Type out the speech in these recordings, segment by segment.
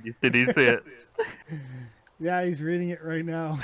Did he see it? Yeah, he's reading it right now.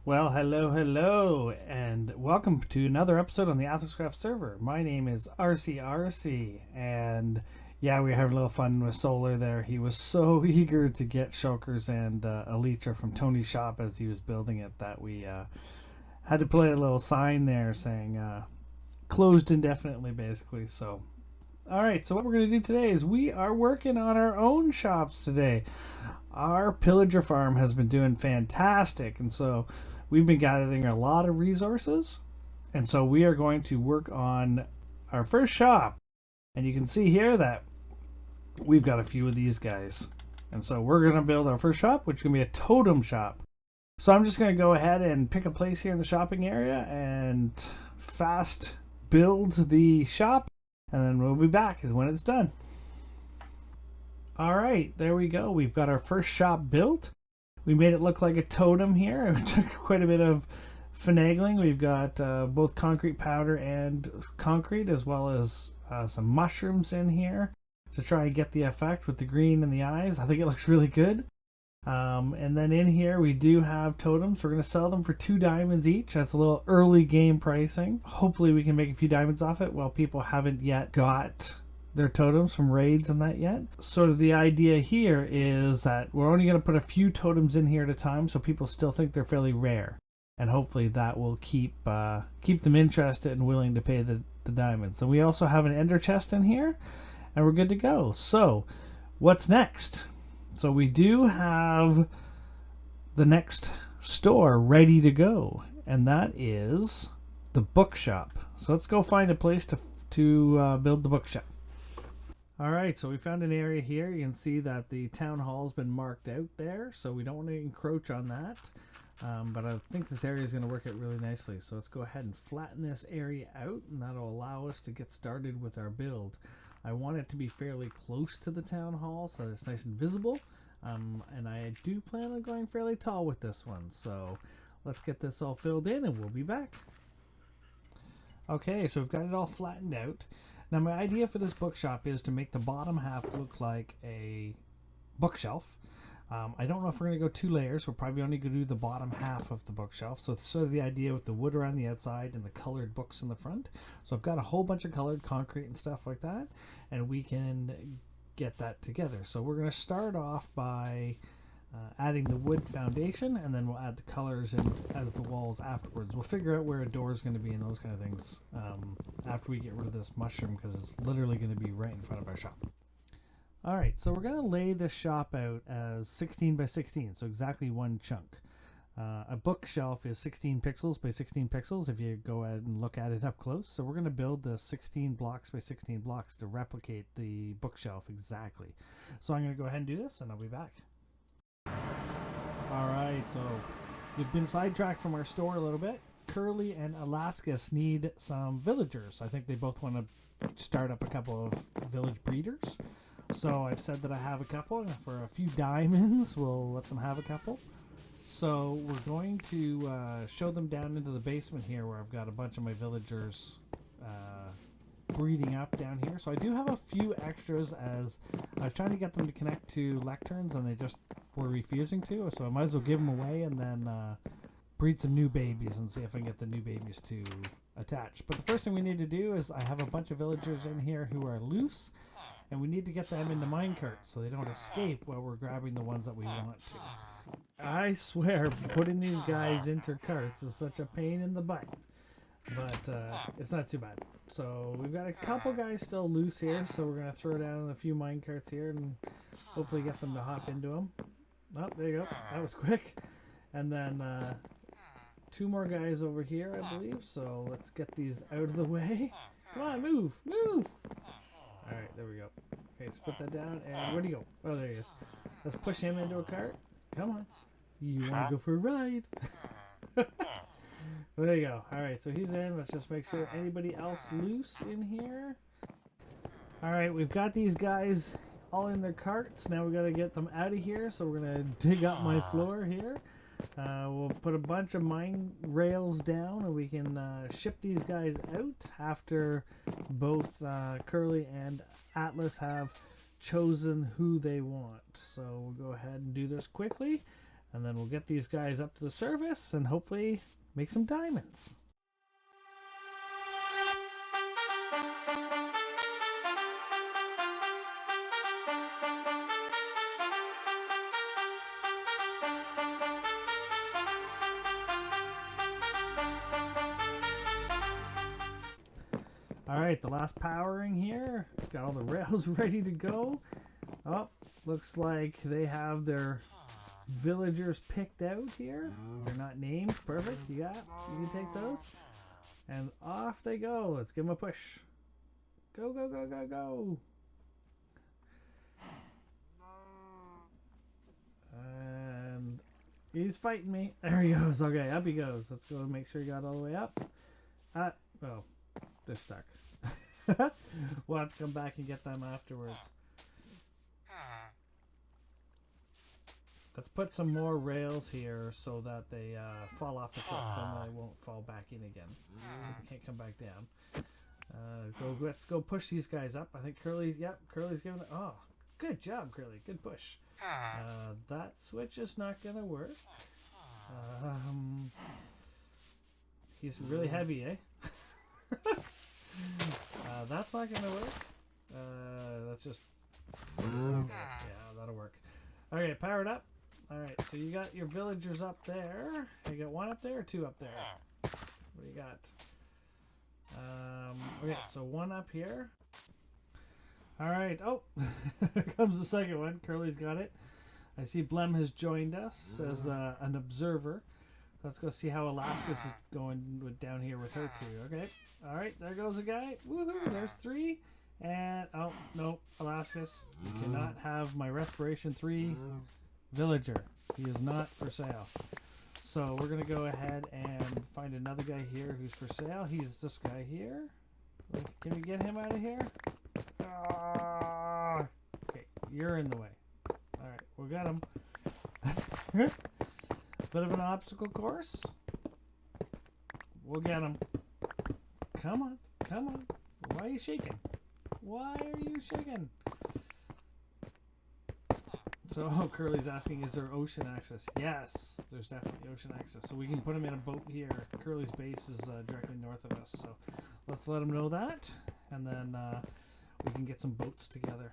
Well, hello, and welcome to another episode on the AthosCraft server. My name is ArseyRC, and yeah, we were having a little fun with Solar there. He was so eager to get Shulkers and Elytra from Tony's shop as he was building it that we had to play a little sign there saying closed indefinitely, basically. So alright, so what we're going to do today is we are working on our own shops today. Our pillager farm has been doing fantastic, and so we've been gathering a lot of resources, and so we are going to work on our first shop. And you can see here that we've got a few of these guys, and so we're going to build our first shop, which is going to be a totem shop. So I'm just going to go ahead and pick a place here in the shopping area and fast build the shop, and then we'll be back when it's done. Alright, there we go. We've got our first shop built. We made it look like a totem here. It took quite a bit of finagling. We've got both concrete powder and concrete, as well as some mushrooms in here to try and get the effect with the green in the eyes. I think it looks really good. And then in here we do have totems. We're going to sell them for 2 diamonds each. That's a little early game pricing. Hopefully we can make a few diamonds off it while people haven't yet got their totems from raids and that yet. Sort of the idea here is that we're only going to put a few totems in here at a time, so people still think they're fairly rare, and hopefully that will keep them interested and willing to pay the diamonds. So we also have an ender chest in here, and we're good to go. So what's next? So we do have the next store ready to go, and that is the bookshop. So let's go find a place to build the bookshop. Alright, so we found an area here. You can see that the town hall's been marked out there, so we don't want to encroach on that. But I think this area is going to work out really nicely. So let's go ahead and flatten this area out, and that'll allow us to get started with our build. I want it to be fairly close to the town hall so it's nice and visible. And I do plan on going fairly tall with this one. So let's get this all filled in and we'll be back. Okay, so we've got it all flattened out. Now my idea for this bookshop is to make the bottom half look like a bookshelf. I don't know if we're going to go 2 layers. We're probably only going to do the bottom half of the bookshelf. So it's sort of the idea with the wood around the outside and the colored books in the front. So I've got a whole bunch of colored concrete and stuff like that, and we can get that together. So we're going to start off by adding the wood foundation, and then we'll add the colors in as the walls afterwards. We'll figure out where a door is going to be and those kind of things after we get rid of this mushroom, because it's literally going to be right in front of our shop. Alright, so we're going to lay this shop out as 16 by 16, so exactly 1 chunk. A bookshelf is 16 pixels by 16 pixels if you go ahead and look at it up close. So we're going to build the 16 blocks by 16 blocks to replicate the bookshelf exactly. So I'm going to go ahead and do this, and I'll be back. Alright, so we've been sidetracked from our store a little bit. Curly and Atlaskes need some villagers. I think they both want to start up a couple of village breeders. So I've said that I have a couple, and for a few diamonds we'll let them have a couple. So we're going to show them down into the basement here where I've got a bunch of my villagers breeding up down here. So I do have a few extras, as I was trying to get them to connect to lecterns and they just were refusing to, so I might as well give them away and then breed some new babies and see if I can get the new babies to attach. But the first thing we need to do is I have a bunch of villagers in here who are loose, and we need to get them into minecarts so they don't escape while we're grabbing the ones that we want to. I swear, putting these guys into carts is such a pain in the butt, but it's not too bad. So we've got a couple guys still loose here, so we're going to throw down a few minecarts here and hopefully get them to hop into them. Oh, there you go. That was quick. And then 2 more guys over here, I believe. So let's get these out of the way. Come on, move, move. All right, there we go. Okay, let's put that down. And where'd he go? Oh, there he is. Let's push him into a cart. Come on. You want to go for a ride? There you go. All right, so he's in. Let's just make sure anybody else loose in here. All right, we've got these guys all in their carts. Now we got to get them out of here, so we're going to dig up my floor here. We'll put a bunch of mine rails down, and we can ship these guys out after both Curly and Atlas have chosen who they want. So we'll go ahead and do this quickly, and then we'll get these guys up to the surface and hopefully make some diamonds. Alright, the last powering here. Got all the rails ready to go. Oh, looks like they have their villagers picked out here. They're not named. Perfect. You can take those. And off they go. Let's give them a push. Go, go, go, go, go. And he's fighting me. There he goes. Okay, up he goes. Let's go make sure he got all the way up. Oh, they're stuck. We'll have to come back and get them afterwards. Let's put some more rails here so that they fall off the cliff, then they won't fall back in again. So they can't come back down. Let's go push these guys up. I think Curly, yep, Curly's giving it. Oh, good job, Curly. Good push. That switch is not going to work. He's really heavy, eh? That's not going to work. Let's just... Yeah, that'll work. Okay, powered up. Alright, so you got your villagers up there. You got one up there or two up there? What do you got? Okay, so one up here. Alright, oh, here comes the second one. Curly's got it. I see Blem has joined us as an observer. Let's go see how Atlaskes is going down here with her two. Okay, alright, there goes a guy. Woohoo, there's three. And, oh, no, Atlaskes, you cannot have my Respiration 3 villager. He is not for sale. So we're going to go ahead and find another guy here who's for sale. He's this guy here. Can we get him out of here? Okay, you're in the way. Alright, we got him. Bit of an obstacle course. We'll get him. Come on, come on. Why are you shaking? Why are you shaking? So, Curly's asking, is there ocean access? Yes, there's definitely ocean access. So we can put him in a boat here. Curly's base is directly north of us. So let's let him know that. And then we can get some boats together.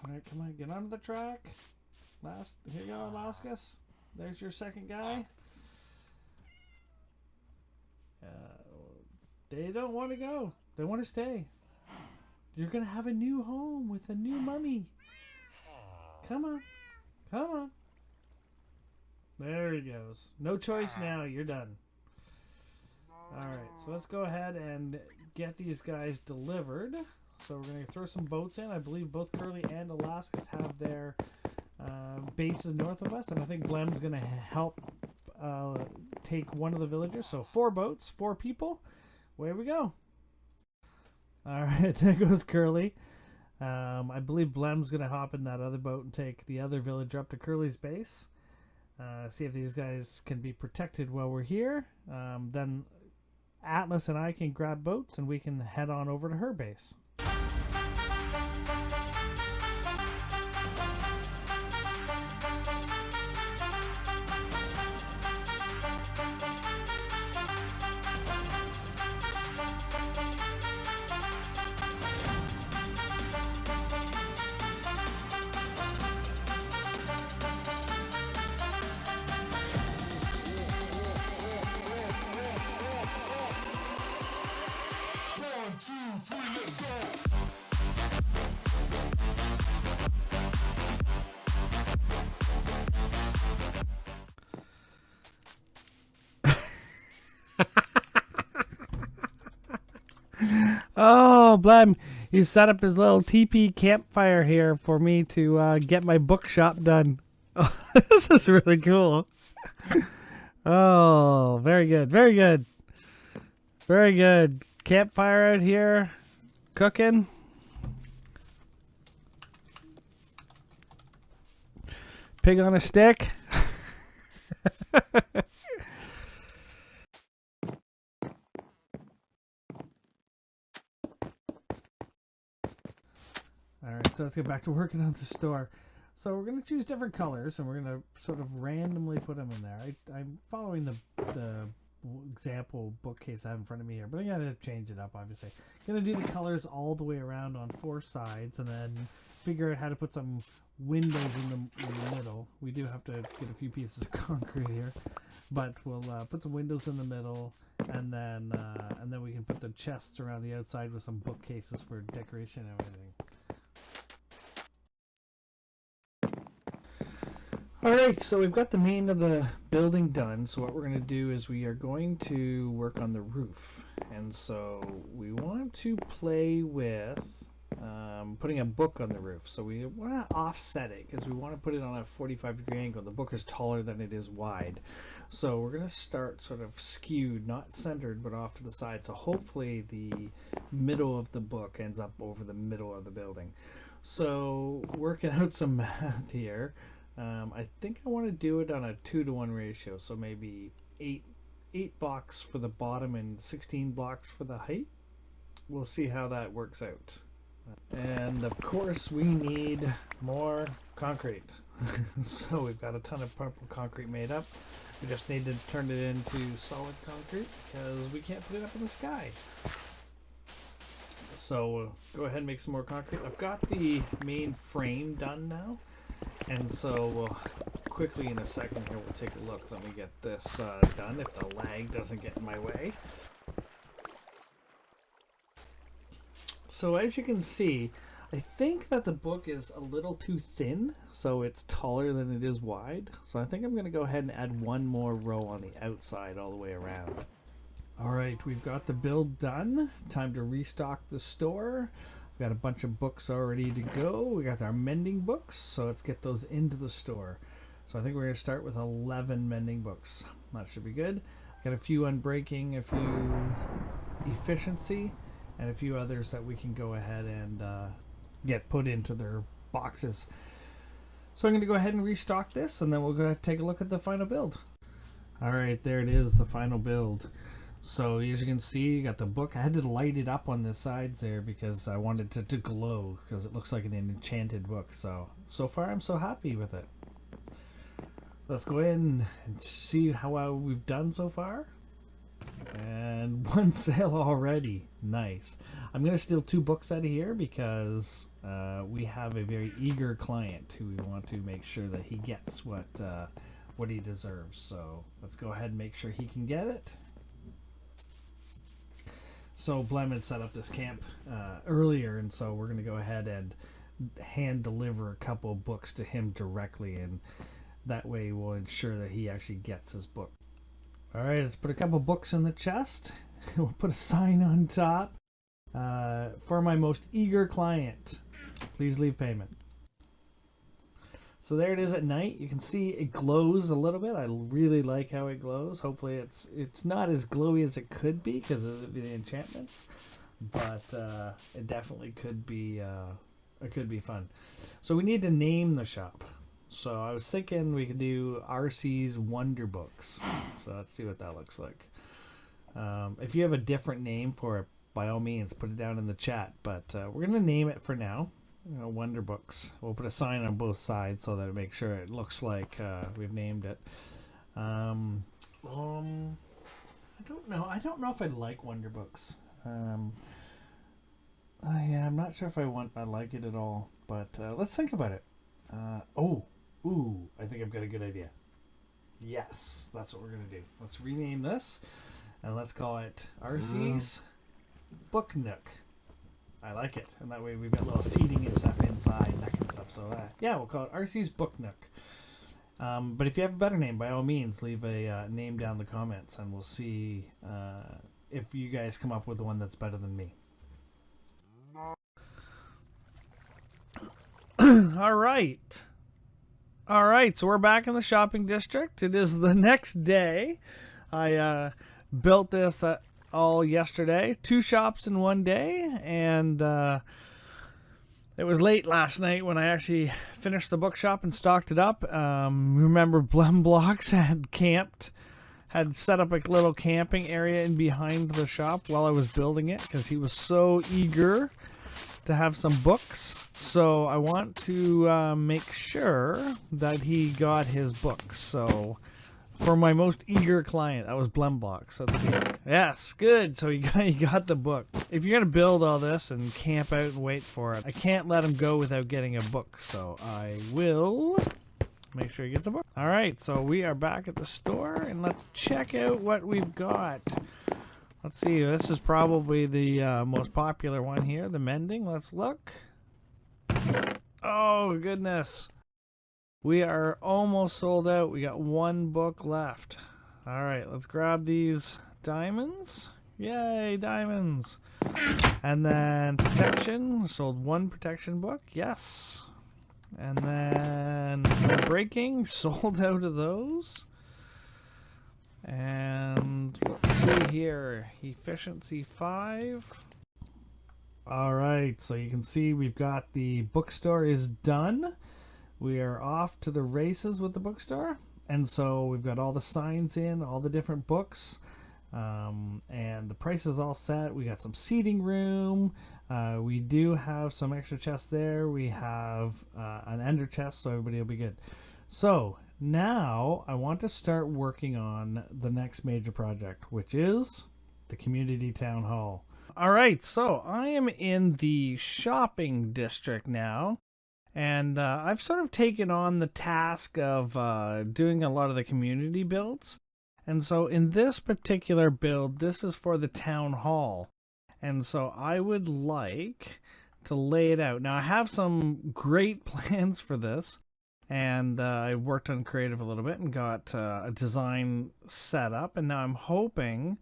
Alright, come on, get onto the track. Here you go, Atlaskes. There's your second guy. They don't want to go. They want to stay. You're going to have a new home with a new mummy. Come on. Come on. There he goes. No choice now. You're done. Alright, so let's go ahead and get these guys delivered. So we're going to throw some boats in. I believe both Curly and Atlaskes have their bases north of us. And I think Blem's going to help take one of the villagers. So 4 boats, 4 people. Away we go. Alright, there goes Curly. I believe Blem's going to hop in that other boat and take the other villager up to Curly's base. See if these guys can be protected while we're here. Then Atlas and I can grab boats and we can head on over to her base. Oh, Blem, he set up his little teepee campfire here for me to get my bookshop done. Oh, this is really cool. Oh, very good, very good. Very good. Campfire out here, cooking. Pig on a stick. Alright, so let's get back to working on the store. So we're going to choose different colors, and we're going to sort of randomly put them in there. I'm following the example bookcase I have in front of me here, but I got to change it up, obviously. Going to do the colors all the way around on 4 sides, and then figure out how to put some windows in the middle. We do have to get a few pieces of concrete here, but we'll put some windows in the middle, and then we can put the chests around the outside with some bookcases for decoration and everything. Alright, so we've got the main of the building done, so what we're going to do is we are going to work on the roof. And so we want to play with putting a book on the roof. So we want to offset it because we want to put it on a 45-degree angle. The book is taller than it is wide. So we're going to start sort of skewed, not centered, but off to the side. So hopefully the middle of the book ends up over the middle of the building. So working out some math here. I think I want to do it on a 2-to-1 ratio, so maybe 8 blocks for the bottom and 16 blocks for the height. We'll see how that works out. And of course we need more concrete. So we've got a ton of purple concrete made up. We just need to turn it into solid concrete because we can't put it up in the sky. So we'll go ahead and make some more concrete. I've got the main frame done now. And so we'll quickly in a second here we'll take a look. Let me get this done if the lag doesn't get in my way. So as you can see, I think that the book is a little too thin, so it's taller than it is wide. So I think I'm going to go ahead and add one more row on the outside all the way around. Alright, we've got the build done. Time to restock the store. We've got a bunch of books already to go. We got our mending books, so let's get those into the store. So I think we're going to start with 11 mending books. That should be good. Got a few unbreaking, a few efficiency, and a few others that we can go ahead and get put into their boxes. So I'm going to go ahead and restock this, and then we'll go ahead and take a look at the final build. Alright, there it is, the final build. So as you can see, you got the book. I had to light it up on the sides there because I wanted it to glow because it looks like an enchanted book. So far I'm so happy with it. Let's go in and see how well we've done so far. And 1 sale already. Nice. I'm going to steal 2 books out of here because we have a very eager client who we want to make sure that he gets what he deserves. So let's go ahead and make sure he can get it. So Blem had set up this camp earlier, and so we're going to go ahead and hand deliver a couple books to him directly, and that way we'll ensure that he actually gets his book. Alright, let's put a couple books in the chest. We'll put a sign on top. For my most eager client, please leave payment. So there it is at night. You can see it glows a little bit. I really like how it glows. Hopefully it's not as glowy as it could be because of the enchantments, but it definitely could be fun. So we need to name the shop. So I was thinking we could do RC's Wonder Books. So let's see what that looks like. If you have a different name for it, by all means put it down in the chat, but we're going to name it for now. Wonder Books. We'll put a sign on both sides so that it makes sure it looks like we've named it. I don't know. I don't know if I like Wonder Books. I'm not sure if I like it at all. But let's think about it. I think I've got a good idea. Yes, that's what we're gonna do. Let's rename this, and let's call it RC's Book Nook. I like it, and that way we've got little seating and stuff inside and that kind of stuff. So yeah, we'll call it RC's Book Nook. But if you have a better name, by all means, leave a name down in the comments, and we'll see if you guys come up with the one that's better than me. All right, so we're back in the shopping district. It is the next day. I built this all yesterday, 2 shops in one day, and it was late last night when I actually finished the bookshop and stocked it up. Remember, Blem Blocks had set up a little camping area in behind the shop while I was building it because he was so eager to have some books. So I want to make sure that he got his books. So for my most eager client, that was Blemblox. Let's see. Yes, good. So he got the book. If you're gonna build all this and camp out and wait for it, I can't let him go without getting a book. So I will make sure he gets a book. All right. So we are back at the store, and let's check out what we've got. Let's see. This is probably the most popular one here, the mending. Let's look. Oh goodness. We are almost sold out. We got one book left. All right, let's grab these diamonds. Yay, diamonds. And then protection. Sold one protection book. Yes. And then breaking. Sold out of those. And let's see here. Efficiency 5. All right, so you can see we've got the bookstore is done. We are off to the races with the bookstore. And so we've got all the signs in, all the different books, and the price is all set. We got some seating room. We do have some extra chests there. We have an ender chest, so everybody will be good. So now I want to start working on the next major project, which is the community town hall. All right, so I am in the shopping district now. And I've sort of taken on the task of doing a lot of the community builds. And so in this particular build, this is for the town hall. And so I would like to lay it out. Now I have some great plans for this. And I worked on creative a little bit and got a design set up. And now I'm hoping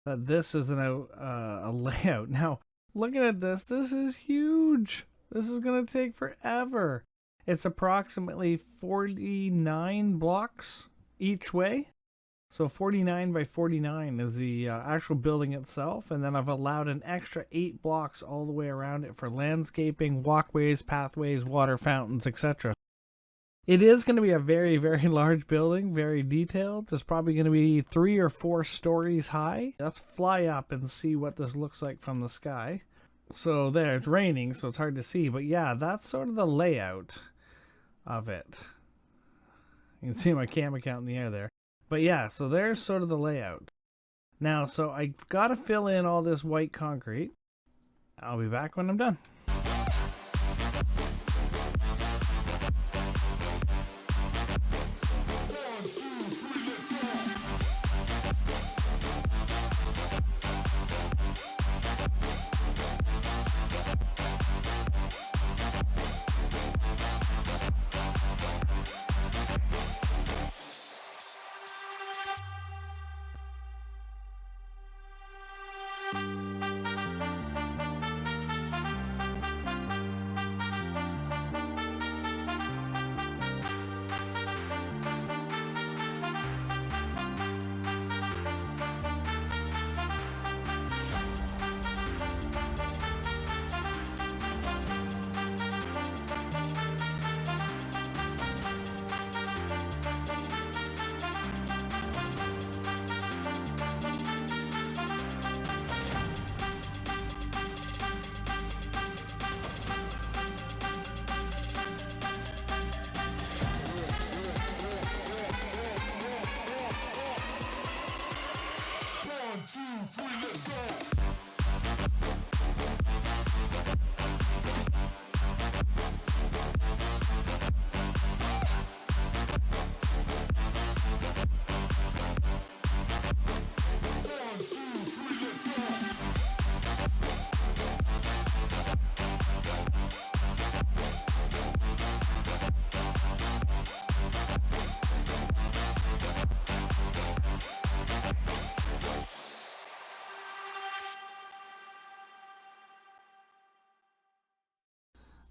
that this is a layout. Now looking at this, this is huge. This is going to take forever. It's approximately 49 blocks each way. So 49 by 49 is the actual building itself. And then I've allowed an extra 8 blocks all the way around it for landscaping, walkways, pathways, water fountains, etc. It is going to be a very, very large building, very detailed. It's probably going to be 3 or 4 stories high. Let's fly up and see what this looks like from the sky. So there, it's raining, so it's hard to see. But yeah, that's sort of the layout of it. You can see my camera count in the air there. But yeah, so there's sort of the layout. Now, so I've got to fill in all this white concrete. I'll be back when I'm done.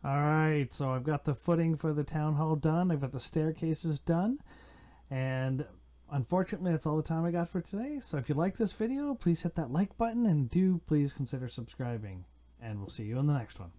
Alright, so I've got the footing for the town hall done. I've got the staircases done. And unfortunately, that's all the time I got for today. So if you like this video, please hit that like button and do please consider subscribing. And we'll see you in the next one.